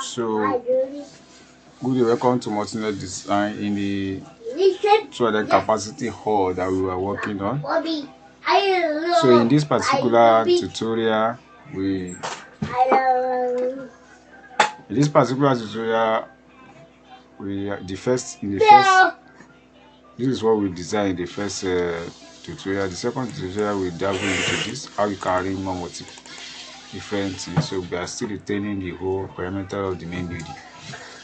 So, good day, welcome to Multinet Design in the toilet capacity hall that we were working on. So, in this particular tutorial, this is what we designed in the first tutorial. The second tutorial we dive into this how you can arrange more different things. So we are still retaining the whole perimeter of the main building,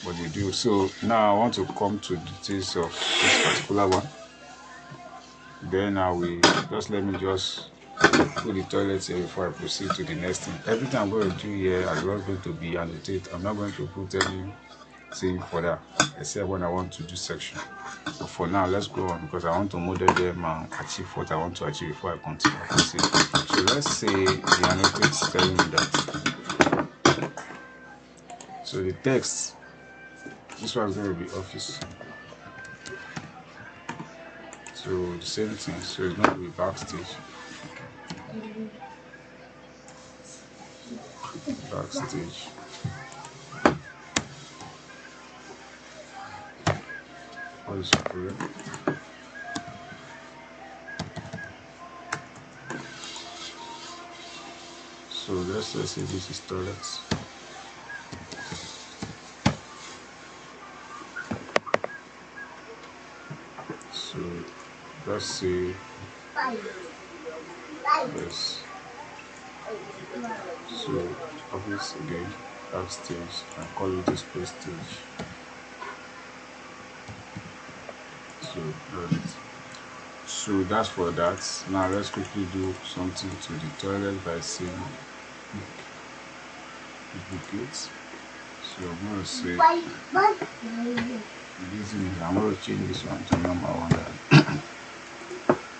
but we do. So now I want to come to details of this particular one. Then I will let me just put the toilet here before I proceed to the next thing. Everything I'm going to do here is not going to be annotated. I'm not going to put anything for that except when I want to do section. But for now, let's go on because I want to model them and achieve what I want to achieve before I continue. So let's say the annotate is telling me that. So the text, this one is going to be office. So the same thing. So it's going to be backstage. Backstage. What is it for? So let's say this is toilets. So let's say yes. So office again, backstage, and call it display stage. So that's for that. Now let's quickly do something to the toilet by saying duplicate. So I'm going to say I'm going to change this one to number 1.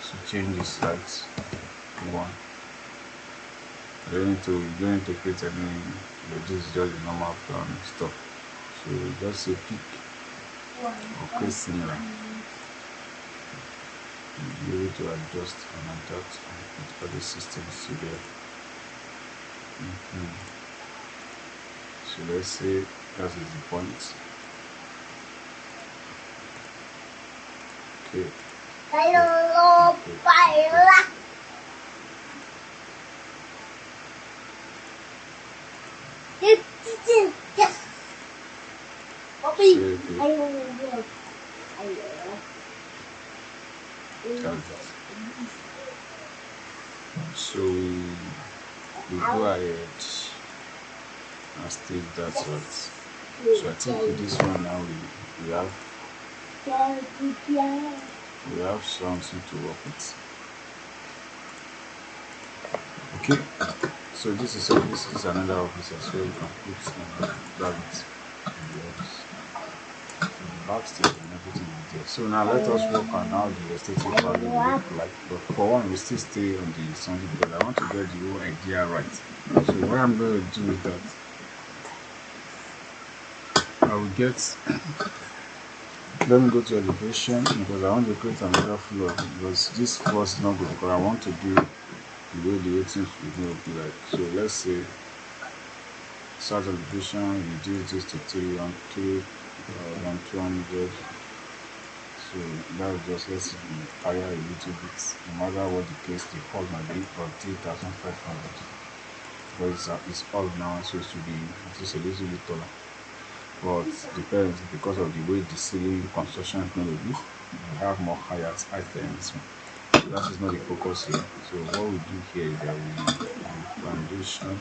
So change this site to 1. You don't need to create any, but this is just the normal plan stuff. So just say pick or create similar. Be able to adjust and adapt and put other systems together. So let's say that is the point. Okay. Hello, so we go ahead and state that right. So I think with this one now we have something to work with. Okay. So this is another office as well. You can put Revit in the office. Backstage and everything is there. So now let us work on how the aesthetic value will look like. But for one, we still stay on the something because I want to get the whole idea right. So what I'm going to do is that I will get. Let me go to elevation because I want to create another floor because this floor is not good because I want to do the way the things will be like. So let's say start elevation, reduce this to 200. So that will just let's higher a little bit. No matter what the case, the hall might be for 3,500. But it's all now, so it should be at least a little bit taller. But depends because of the way the ceiling construction is going to be. We have more higher height than this one. So that is not the focus here. So what we do here is that we do foundation.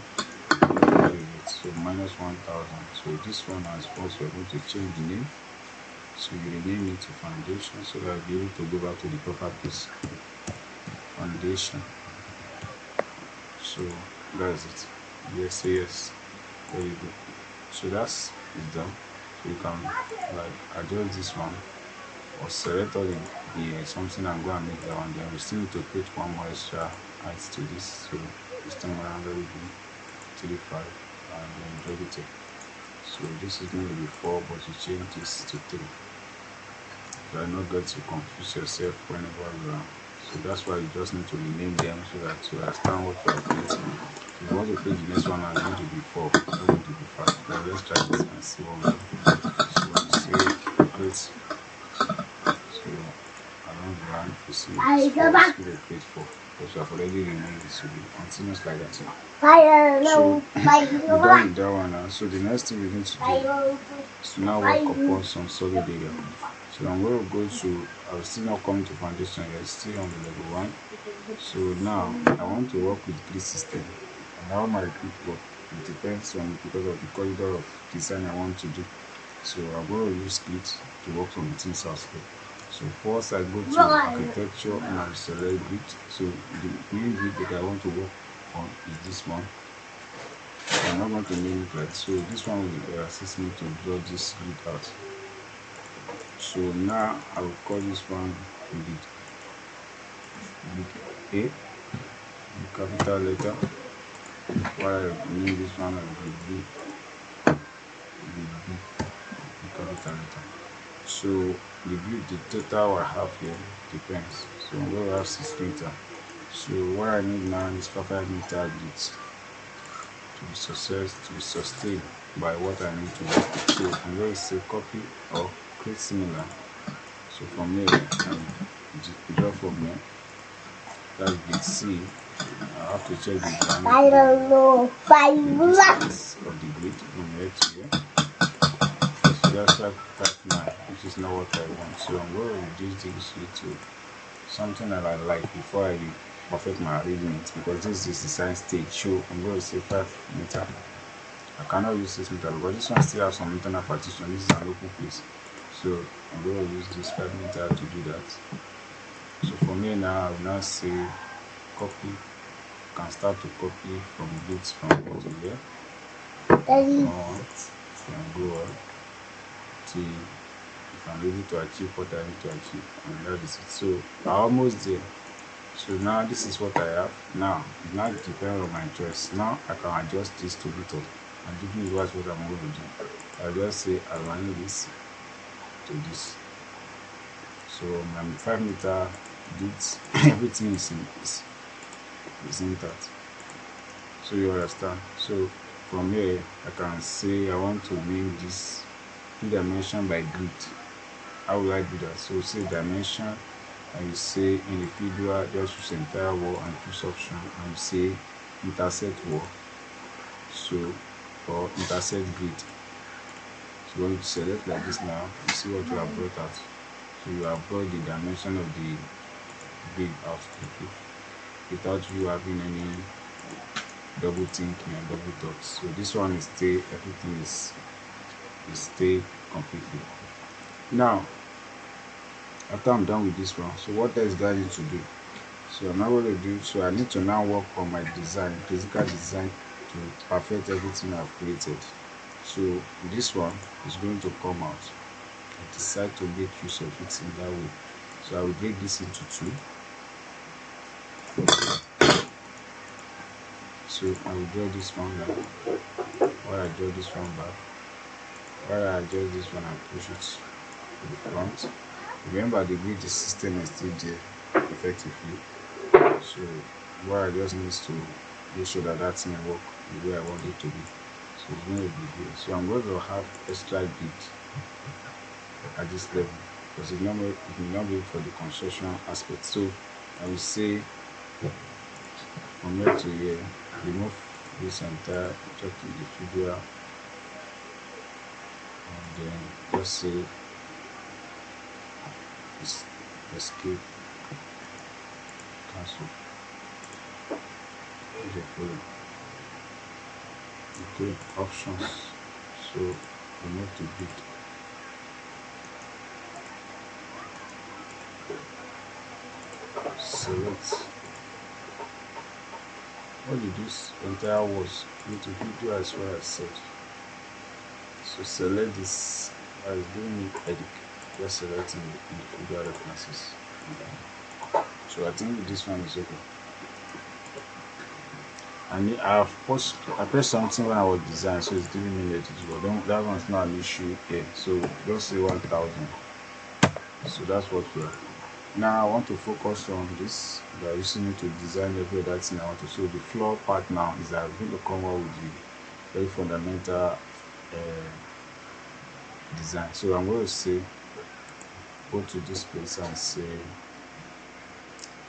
So minus 1,000. So this one as well, so we're going to change the name. So you rename it to foundation so that you'll be able to go back to the proper place. Foundation. So that's it. Yes, say yes. Very good. So that's it done. So you can like adjust this one or select all the something and go and make that one. Then we still need to create one more extra height to this. So this time around will be 35 and then drag it. So this is going to be 4, but you change this to 3. You are not going to confuse yourself whenever you are. So that's why you just need to rename them so that you understand what you are creating. If you want to play the next one, I'm going to be 4, not going to be 5. But let's try this and see what we do. So we say create. So along the line, you see it's 4, it's going to create 4. Because we have already renamed it to be continuous like that. So we're done with that one now. So the next thing we're going to do is to now work upon some solid area. So I'm going to go to, I'm still not coming to foundation yet, still on the level 1. So now I want to work with grid system. And how my grid work, it depends on because of the corridor of design I want to do. So I'm going to use grid to work on the things outside. So first I go to architecture and I select grid. So the main grid that I want to work on is this one. I'm not going to name it like so. This one will assist me to draw this grid out. So now I will call this one grid A, the capital letter, while I name this one as grid B, the capital letter. So the grid, the total I have here depends. So I'm going to have 6 meter. So what I need now is 5 meter grid to be sustained by what I need to do. So I'm going to say copy or create similar. So from here, I draw from here. That's grid C. I have to check the distance of the grid from here to here. So that's 5.9, which is not what I want. So I'm going to reduce this to something that I like before I perfect my arrangement, because this is design stage. So I'm going to say 5 meter. I cannot use 6 meter because this one still has some internal partition. This is an open place. So I'm going to use this 5 meter to do that. So for me now, I will now say copy. You can start to copy from grids from here to here. And go on till if I'm able to achieve what I need to achieve, and that is it. So I'm almost there. So now this is what I have. Now it now depends on my choice. Now I can adjust this to little, and this is what I'm going to do. I'll just say align this to this. So my 5 meter width, everything is intact. So you understand. So from here I can say I want to name this dimension by grid. How will I do that? So say dimension, and you say individual, just use entire wall and choose option, and you say intersect wall. So or intersect grid. So when you select like this now, you see what you have brought out. So you have brought the dimension of the grid out without you having any double thinking and double thoughts. So this one is stay, everything is stay completely. Now after I'm done with this one, so what else do I need to do? So I'm not going to do, so I need to now work on my design, physical design, to perfect everything I've created. So this one is going to come out. I decide to make use of it in that way. So I will break this into 2. So I will draw this one now. While I draw this one back, while I adjust this one and push it to the front. Remember the grid system is still there effectively. So what I just need to make sure that that thing work the way I want it to be. So it's going to be here. So I'm going to have extra grid at this level because it may not be for the construction aspect. So I will say from here to here, remove this entire check the figure, and then just say escape, cancel. Okay, options. So remove the grid. Select. What you do is entire was need to video as well as said. So select this as doing edit. Just selecting the figure references. So I think this one is okay. And I pressed something when I was designing, so it's giving me edit. But that one's not an issue here. So just say 1000. So that's what we have. Now I want to focus on this by using it to design every other thing I want to. So the floor part now is that I'm going to come up with the very fundamental design. So I'm going to say, go to this place and say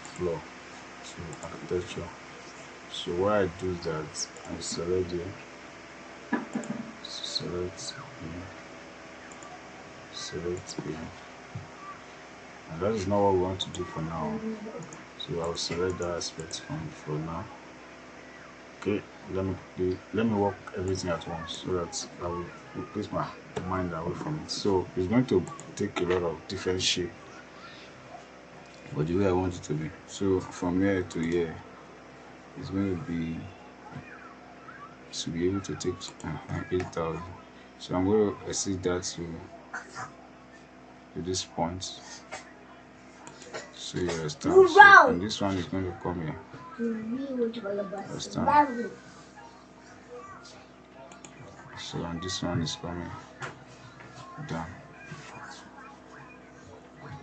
floor to architecture. So what I do is that I select here, select here, and that is not what we want to do for now. So I'll select that aspect for now. Okay, let me work everything at once so that I will place my mind away from it. So it's going to take a lot of different shape, but the way I want it to be. So from here to here, it's going to be able to take 8,000. So I'm going to exceed that to this point. So you understand. So, and this one is going to come here. Understand? So and this one is coming down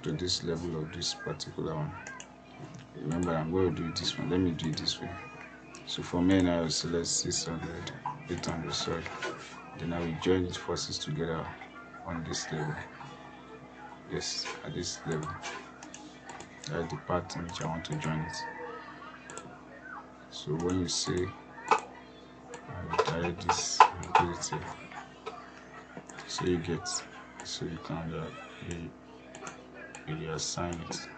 to this level of this particular one. Remember, I'm going to do it this one. Let me do it this way. So for me now, I'll select 600, 800, sorry. Then I will join these forces together on this level. Yes, at this level. That's the part in which I want to join it. So when you say, I will direct this and put it here. So you get, so you can assign it.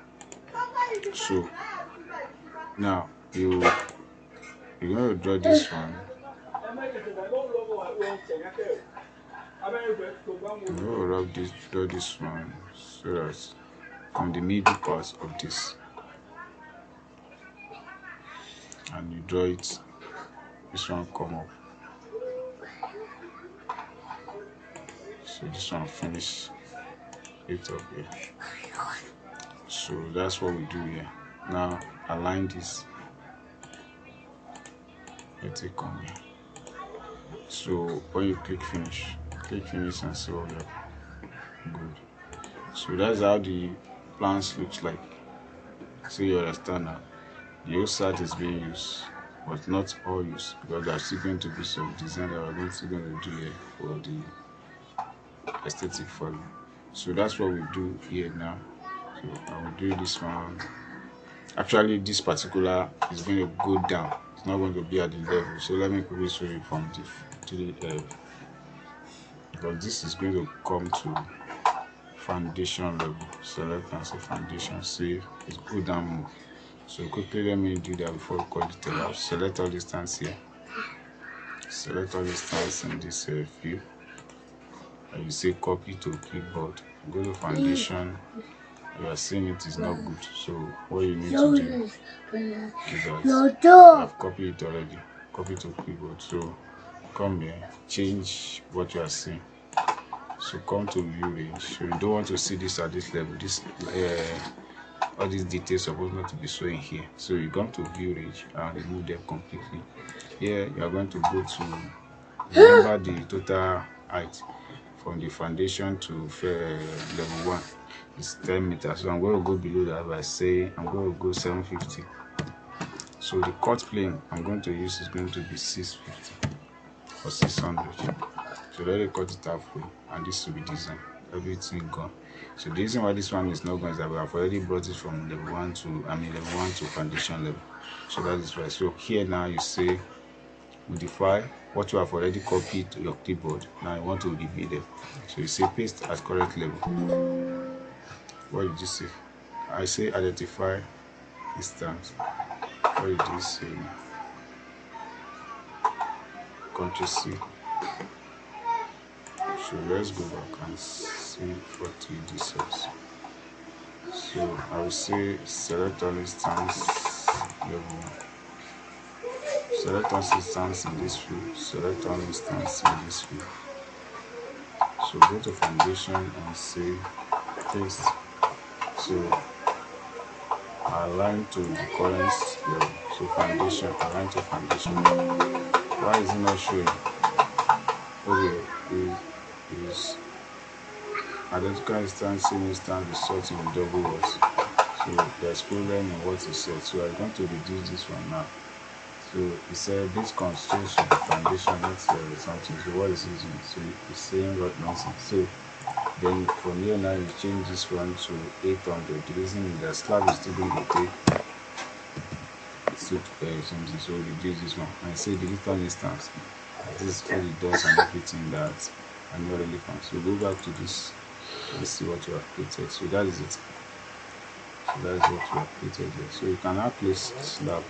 So now you're going to draw this one. I'm going to draw this one so that from the middle part of this, and you draw it. This one come up. So this one finish it up here. So that's what we do here. Now align this. Let it come here. So when you click finish and see what we have. Good. So that's how the plans looks like. So you understand now. The OSAT is being used, but not all used, because there's still going to be some design that we're going to do here for the aesthetic for you. So that's what we do here now. So I will do this one. Actually, this particular is going to go down. It's not going to be at the level. So let me quickly show you from the because this is going to come to foundation level. Select and say foundation. See, it's go down more. So quickly let me do that before we call it out. Select all the stands here. Select all the stands in this view. And you say copy to clipboard. Go to foundation. You are seeing it is not good. So what you need to do is that I've copied it already. Copy to clipboard. So come here, change what you are seeing. So come to view range. So you don't want to see this at this level. This all these details are supposed not to be showing here. So you come to view range and remove them completely. Here you are going to go to remember the total height from the foundation to level 1 is 10 meters. So I'm going to go below that by saying I'm going to go 750. So the cut plane I'm going to use is going to be 650 or 600. So let me cut it halfway, and this will be designed. Everything gone. So the reason why this one is not going is that we have already brought it from level 1 to foundation level. So that is why. So here now you say modify what you have already copied to your clipboard. Now you want to repeat them. So you say paste at correct level. What did you say? I say identify distance. What did you say? Control C. So let's go back and see what we did. So I will say select all instance level. Select all instance in this view. Select all instance in this view. So go to foundation and say paste. So align to the current level. So foundation, align to foundation. Why is it not showing? Okay, is identical instance, same instance, result in double words. So there's problem in what he said. So I'm going to reduce this one now. So he said this constraints to the foundation, not something. So what is he doing? So he's saying what nonsense. So then from here now you change this one to 800. The reason the slab is still going to take something, so reduce this one and say the return instance. This is all it does and everything that I'm not really fun. So go back to this. Let's see what you have created. So that is it. So that is what you have created here. So you can now place slab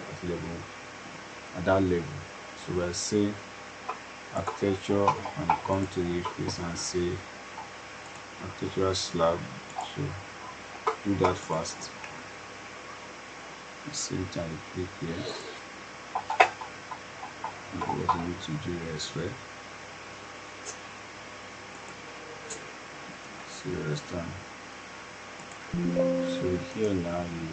at that level. So I say architecture and come to the place and say architectural slab. So do that fast. At the same time you click here. What you need to do as well. So you understand. So here now you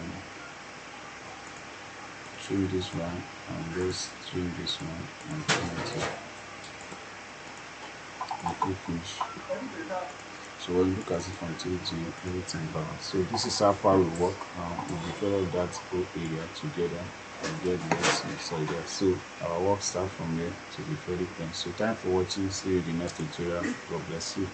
trim this one and just trim this one and trim it here. And click finish. So when you look at it from 3D, everything balanced. So this is how far we work. We develop that whole area together and get the lesson inside there. So our work starts from here to be very clean. So thanks for watching. See you in the next tutorial. God bless you.